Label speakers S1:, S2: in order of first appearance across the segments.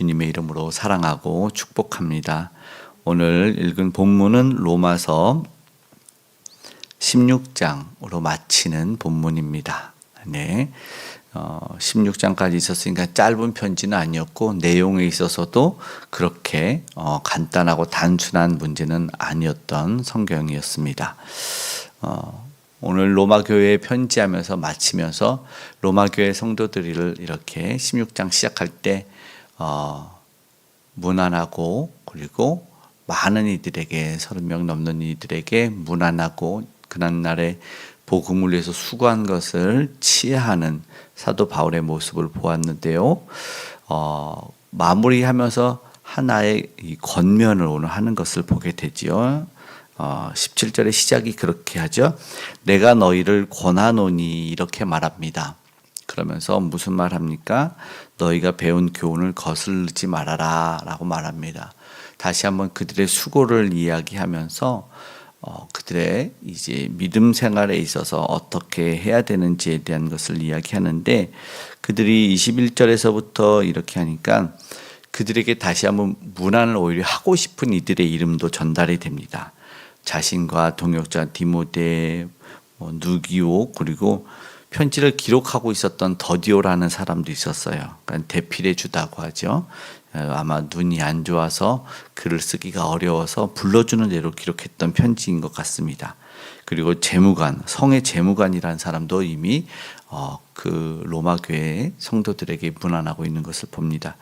S1: 주님의 이름으로 사랑하고 축복합니다. 오늘 읽은 본문은 로마서 16장으로 마치는 본문입니다. 네. 16장까지 있었으니까 짧은 편지는 아니었고 내용에 있어서도 그렇게 간단하고 단순한 문제는 아니었던 성경이었습니다. 오늘 로마 교회에 편지하면서 마치면서 로마 교회 성도들을 이렇게 16장 시작할 때 무난하고 그리고 많은 이들에게 30명 넘는 이들에게 무난하고 그날날에 복음을 위해서 수고한 것을 치하하는 사도 바울의 모습을 보았는데요. 마무리하면서 하나의 이 권면을 오늘 하는 것을 보게 되지요. 17절의 시작이 그렇게 하죠. 내가 너희를 권하노니 이렇게 말합니다. 그러면서 무슨 말 합니까? 너희가 배운 교훈을 거스르지 말아라 라고 말합니다. 다시 한번 그들의 수고를 이야기하면서 그들의 이제 믿음 생활에 있어서 어떻게 해야 되는지에 대한 것을 이야기하는데 그들이 21절에서부터 이렇게 하니까 그들에게 다시 한번 문안을 오히려 하고 싶은 이들의 이름도 전달이 됩니다. 자신과 동역자 디모데, 누기오 그리고 편지를 기록하고 있었던 더디오라는 사람도 있었어요. 그러니까 대필해 주다고 하죠. 아마 눈이 안 좋아서 글을 쓰기가 어려워서 불러주는 대로 기록했던 편지인 것 같습니다. 그리고 재무관, 성의 재무관이라는 사람도 이미 그 로마 교회 성도들에게 문안하고 있는 것을 봅니다.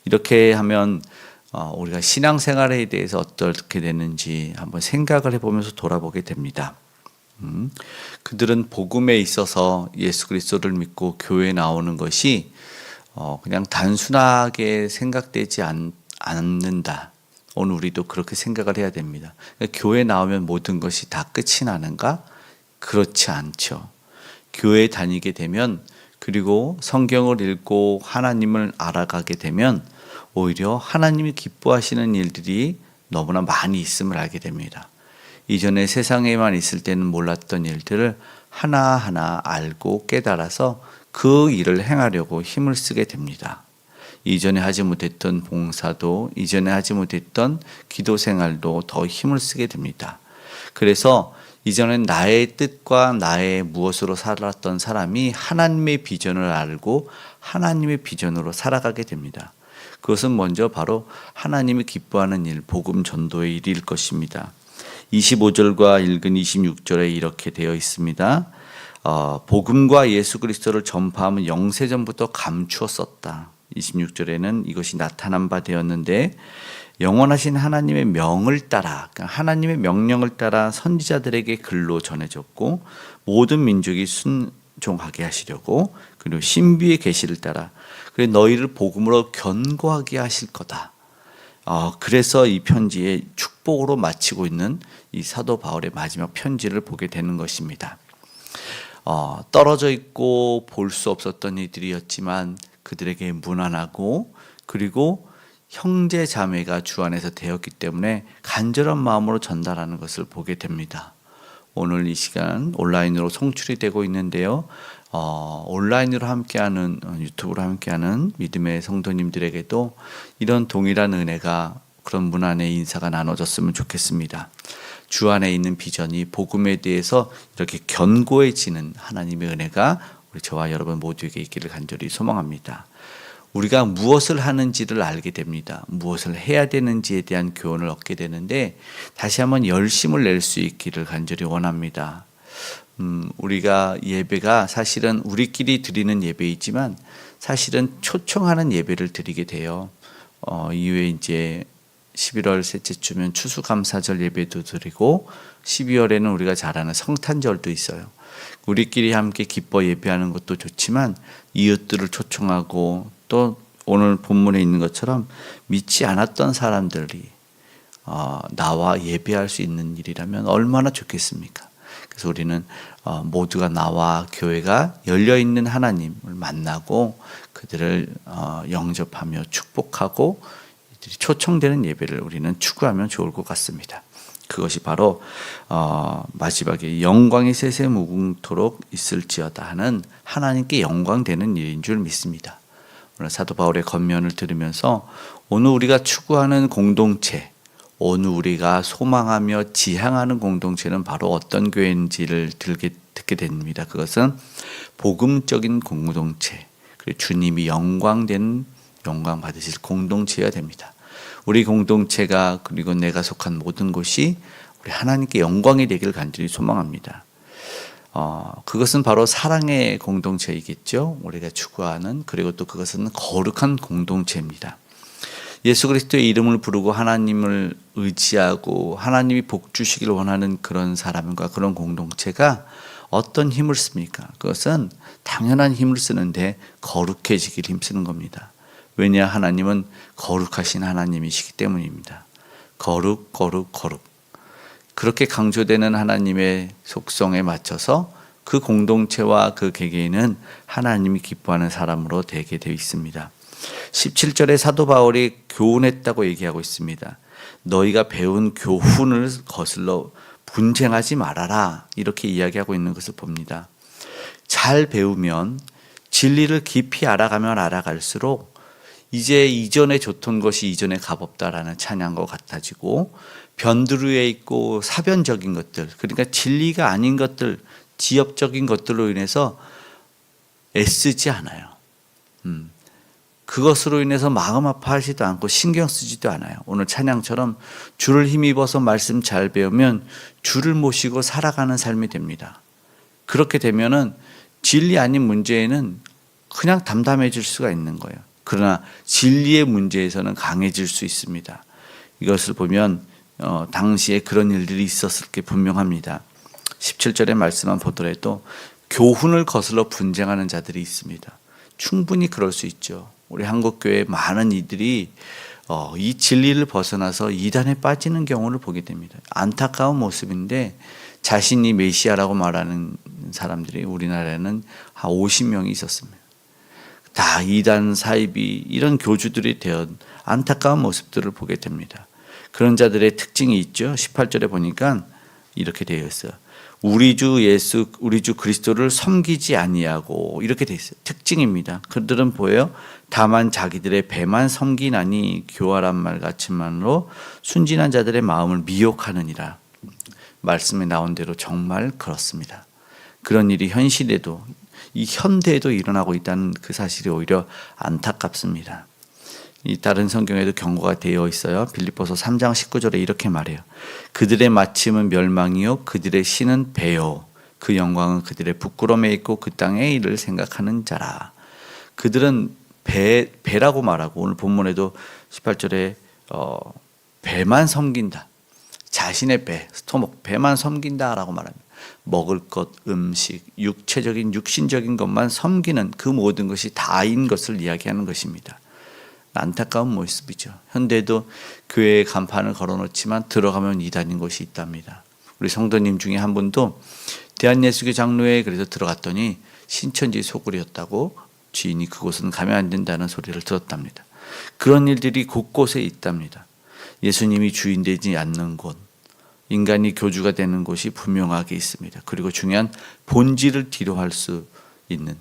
S1: 이렇게 하면 우리가 신앙생활에 대해서 어떻게 되는지 한번 생각을 해보면서 돌아보게 됩니다. 그들은 복음에 있어서 예수 그리스도를 믿고 교회에 나오는 것이 그냥 단순하게 생각되지 않는다. 오늘 우리도 그렇게 생각을 해야 됩니다. 그러니까 교회 나오면 모든 것이 다 끝이 나는가? 그렇지 않죠. 교회 다니게 되면 그리고 성경을 읽고 하나님을 알아가게 되면 오히려 하나님이 기뻐하시는 일들이 너무나 많이 있음을 알게 됩니다. 이전에 세상에만 있을 때는 몰랐던 일들을 하나하나 알고 깨달아서 그 일을 행하려고 힘을 쓰게 됩니다. 이전에 하지 못했던 봉사도 이전에 하지 못했던 기도 생활도 더 힘을 쓰게 됩니다. 그래서 이전엔 나의 뜻과 나의 무엇으로 살았던 사람이 하나님의 비전을 알고 하나님의 비전으로 살아가게 됩니다. 그것은 먼저 바로 하나님이 기뻐하는 일, 복음 전도의 일일 것입니다. 25절과 읽은 26절에 이렇게 되어 있습니다. 복음과 예수 그리스도를 전파하면 영세전부터 감추었었다. 26절에는 이것이 나타난 바 되었는데 영원하신 하나님의 명을 따라 그러니까 하나님의 명령을 따라 선지자들에게 글로 전해졌고 모든 민족이 순종하게 하시려고 그리고 신비의 계시를 따라 그래 너희를 복음으로 견고하게 하실 거다. 그래서 이 편지에 축복으로 마치고 있는 이 사도 바울의 마지막 편지를 보게 되는 것입니다. 떨어져 있고 볼 수 없었던 이들이었지만 그들에게 무난하고 그리고 형제 자매가 주 안에서 되었기 때문에 간절한 마음으로 전달하는 것을 보게 됩니다. 오늘 이 시간 온라인으로 송출이 되고 있는데요. 온라인으로 함께하는 유튜브로 함께하는 믿음의 성도님들에게도 이런 동일한 은혜가 그런 문안의 인사가 나눠졌으면 좋겠습니다. 주 안에 있는 비전이 복음에 대해서 이렇게 견고해지는 하나님의 은혜가 우리 저와 여러분 모두에게 있기를 간절히 소망합니다. 우리가 무엇을 하는지를 알게 됩니다. 무엇을 해야 되는지에 대한 교훈을 얻게 되는데 다시 한번 열심을 낼 수 있기를 간절히 원합니다. 우리가 예배가 사실은 우리끼리 드리는 예배이지만 사실은 초청하는 예배를 드리게 돼요. 이후에 이제 11월 셋째 주면 추수감사절 예배도 드리고 12월에는 우리가 잘 아는 성탄절도 있어요. 우리끼리 함께 기뻐 예배하는 것도 좋지만 이웃들을 초청하고 또 오늘 본문에 있는 것처럼 믿지 않았던 사람들이 나와 예배할 수 있는 일이라면 얼마나 좋겠습니까? 그래서 우리는 모두가 나와 교회가 열려있는 하나님을 만나고 그들을 영접하며 축복하고 초청되는 예배를 우리는 추구하면 좋을 것 같습니다. 그것이 바로 마지막에 영광이 세세무궁토록 있을지어다 하는 하나님께 영광되는 일인 줄 믿습니다. 오늘 사도 바울의 권면을 들으면서 오늘 우리가 추구하는 공동체, 오늘 우리가 소망하며 지향하는 공동체는 바로 어떤 교회인지를 듣게 됩니다. 그것은 복음적인 공동체, 그리고 주님이 영광 받으실 공동체가 됩니다. 우리 공동체가 그리고 내가 속한 모든 곳이 우리 하나님께 영광이 되기를 간절히 소망합니다. 그것은 바로 사랑의 공동체이겠죠. 우리가 추구하는, 그리고 또 그것은 거룩한 공동체입니다. 예수 그리스도의 이름을 부르고 하나님을 의지하고 하나님이 복 주시길 원하는 그런 사람과 그런 공동체가 어떤 힘을 씁니까? 그것은 당연한 힘을 쓰는데 거룩해지길 힘쓰는 겁니다. 왜냐? 하나님은 거룩하신 하나님이시기 때문입니다. 거룩. 그렇게 강조되는 하나님의 속성에 맞춰서 그 공동체와 그 개개인은 하나님이 기뻐하는 사람으로 되게 되어 있습니다. 17절에 사도 바울이 교훈했다고 얘기하고 있습니다. 너희가 배운 교훈을 거슬러 분쟁하지 말아라, 이렇게 이야기하고 있는 것을 봅니다. 잘 배우면, 진리를 깊이 알아가면 알아갈수록 이제 이전에 좋던 것이 이전에 값없다라는 찬양과 같아지고, 변두리에 있고 사변적인 것들, 그러니까 진리가 아닌 것들, 지엽적인 것들로 인해서 애쓰지 않아요. 그것으로 인해서 마음 아파하지도 않고 신경 쓰지도 않아요. 오늘 찬양처럼 주를 힘입어서 말씀 잘 배우면 주를 모시고 살아가는 삶이 됩니다. 그렇게 되면은 진리 아닌 문제에는 그냥 담담해질 수가 있는 거예요. 그러나 진리의 문제에서는 강해질 수 있습니다. 이것을 보면 당시에 그런 일들이 있었을 게 분명합니다. 17절의 말씀만 보더라도 교훈을 거슬러 분쟁하는 자들이 있습니다. 충분히 그럴 수 있죠. 우리 한국교회 많은 이들이 이 진리를 벗어나서 이단에 빠지는 경우를 보게 됩니다. 안타까운 모습인데 자신이 메시아라고 말하는 사람들이 우리나라에는 한 50명이 있었습니다. 다 이단 사이비 이런 교주들이 되어 안타까운 모습들을 보게 됩니다. 그런 자들의 특징이 있죠. 18절에 보니까 이렇게 되어 있어요. 우리 주 그리스도를 섬기지 아니하고, 이렇게 되어 있어요. 특징입니다. 그들은 보여요. 다만 자기들의 배만 섬기나니 교활한 말 같지만으로 순진한 자들의 마음을 미혹하느니라. 말씀에 나온 대로 정말 그렇습니다. 그런 일이 현실에도, 이 현대에도 일어나고 있다는 그 사실이 오히려 안타깝습니다. 이 다른 성경에도 경고가 되어 있어요. 빌립보서 3장 19절에 이렇게 말해요. 그들의 마침은 멸망이요 그들의 신은 배요 그 영광은 그들의 부끄러움에 있고 그 땅의 일을 생각하는 자라. 그들은 배라고 말하고, 오늘 본문에도 18절에 배만 섬긴다. 자신의 배, 스토목, 배만 섬긴다라고 말합니다. 먹을 것, 음식, 육신적인 것만 섬기는 그 모든 것이 다인 것을 이야기하는 것입니다. 안타까운 모습이죠. 현대도 교회에 간판을 걸어놓지만 들어가면 이단인 곳이 있답니다. 우리 성도님 중에 한 분도 대한예수교 장로회에 그래서 들어갔더니 신천지 소굴이었다고, 주인이 그곳은 가면 안 된다는 소리를 들었답니다. 그런 일들이 곳곳에 있답니다. 예수님이 주인 되지 않는 곳, 인간이 교주가 되는 곳이 분명하게 있습니다. 그리고 중요한 본질을 뒤로할 수 있는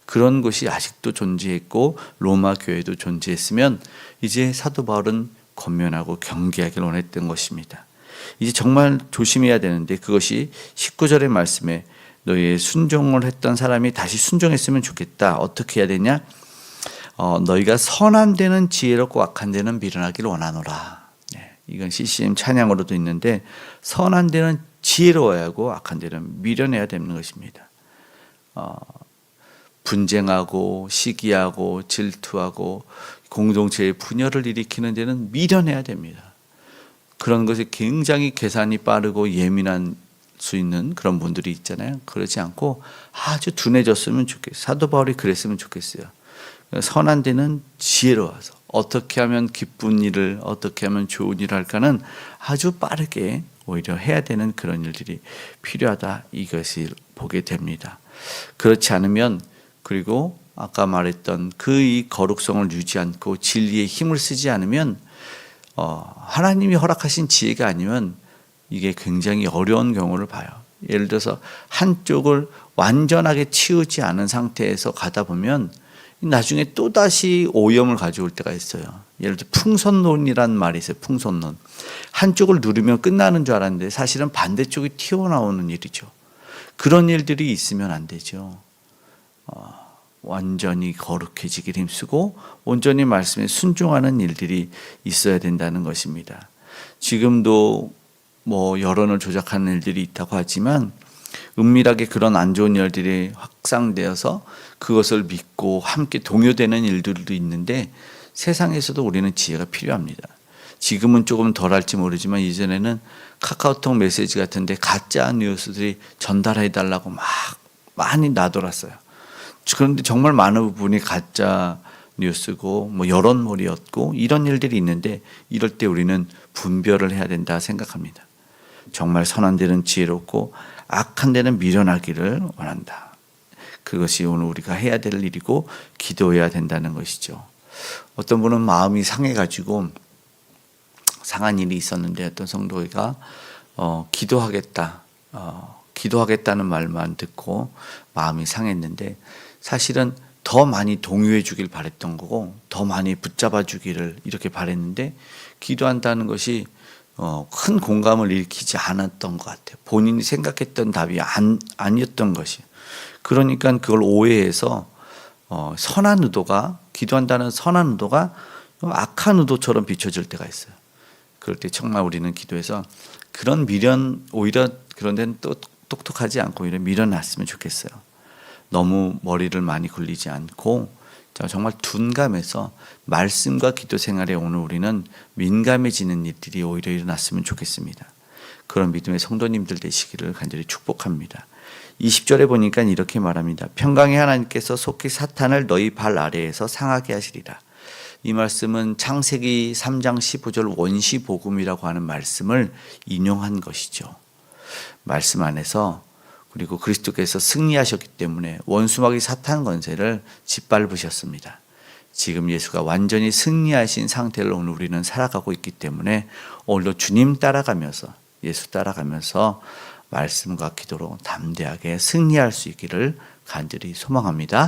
S1: 그런 곳이 아직도 존재했고 로마 교회도 존재했으면 이제 사도 바울은 권면하고 경계하기를 원했던 것입니다. 이제 정말 조심해야 되는데, 그것이 19절의 말씀에 너희의 순종을 했던 사람이 다시 순종했으면 좋겠다. 어떻게 해야 되냐? 너희가 선한 데는 지혜롭고 악한 데는 미련하기를 원하노라. 이건 CCM 찬양으로도 있는데, 선한 데는 지혜로워야 하고 악한 데는 미련해야 되는 것입니다. 분쟁하고 시기하고 질투하고 공동체의 분열을 일으키는 데는 미련해야 됩니다. 그런 것이 굉장히 계산이 빠르고 예민한 수 있는 그런 분들이 있잖아요. 그렇지 않고 아주 둔해졌으면 좋겠어요. 사도 바울이 그랬으면 좋겠어요. 선한 데는 지혜로워서 어떻게 하면 기쁜 일을, 어떻게 하면 좋은 일을 할까는 아주 빠르게 오히려 해야 되는 그런 일들이 필요하다, 이것을 보게 됩니다. 그렇지 않으면, 그리고 아까 말했던 그 이 거룩성을 유지 않고 진리의 힘을 쓰지 않으면 하나님이 허락하신 지혜가 아니면 이게 굉장히 어려운 경우를 봐요. 예를 들어서 한쪽을 완전하게 치우지 않은 상태에서 가다 보면 나중에 또다시 오염을 가져올 때가 있어요. 예를 들어 풍선론이란 말이 있어요. 풍선론. 한쪽을 누르면 끝나는 줄 알았는데 사실은 반대쪽이 튀어나오는 일이죠. 그런 일들이 있으면 안 되죠. 완전히 거룩해지길 힘쓰고 온전히 말씀에 순종하는 일들이 있어야 된다는 것입니다. 지금도 뭐 여론을 조작하는 일들이 있다고 하지만 은밀하게 그런 안 좋은 일들이 확산되어서 그것을 믿고 함께 동요되는 일들도 있는데 세상에서도 우리는 지혜가 필요합니다. 지금은 조금 덜할지 모르지만 이전에는 카카오톡 메시지 같은데 가짜 뉴스들이 전달해 달라고 막 많이 나돌았어요. 그런데 정말 많은 부분이 가짜 뉴스고 뭐 여론몰이였고 이런 일들이 있는데 이럴 때 우리는 분별을 해야 된다 생각합니다. 정말 선한 데는 지혜롭고 악한 데는 미련하기를 원한다. 그것이 오늘 우리가 해야 될 일이고 기도해야 된다는 것이죠. 어떤 분은 마음이 상해가지고 상한 일이 있었는데 어떤 성도가 기도하겠다는 말만 듣고 마음이 상했는데 사실은 더 많이 동요해 주길 바랬던 거고 더 많이 붙잡아 주기를 이렇게 바랬는데 기도한다는 것이 큰 공감을 일으키지 않았던 것 같아요. 본인이 생각했던 답이 아니었던 것이. 그러니까 그걸 오해해서 선한 의도가 기도한다는 선한 의도가 악한 의도처럼 비춰질 때가 있어요. 그럴 때 정말 우리는 기도해서 그런 미련 오히려 그런 데는 또 똑똑하지 않고 오히려 밀어놨으면 좋겠어요. 너무 머리를 많이 굴리지 않고 정말 둔감해서 말씀과 기도 생활에 오늘 우리는 민감해지는 일들이 오히려 일어났으면 좋겠습니다. 그런 믿음의 성도님들 되시기를 간절히 축복합니다. 20절에 보니까 이렇게 말합니다. 평강의 하나님께서 속히 사탄을 너희 발 아래에서 상하게 하시리라. 이 말씀은 창세기 3장 15절 원시복음이라고 하는 말씀을 인용한 것이죠. 말씀 안에서 그리고 그리스도께서 승리하셨기 때문에 원수마귀 사탄 권세를 짓밟으셨습니다. 지금 예수가 완전히 승리하신 상태를 오늘 우리는 살아가고 있기 때문에 오늘도 주님 따라가면서 예수 따라가면서 말씀과 기도로 담대하게 승리할 수 있기를 간절히 소망합니다.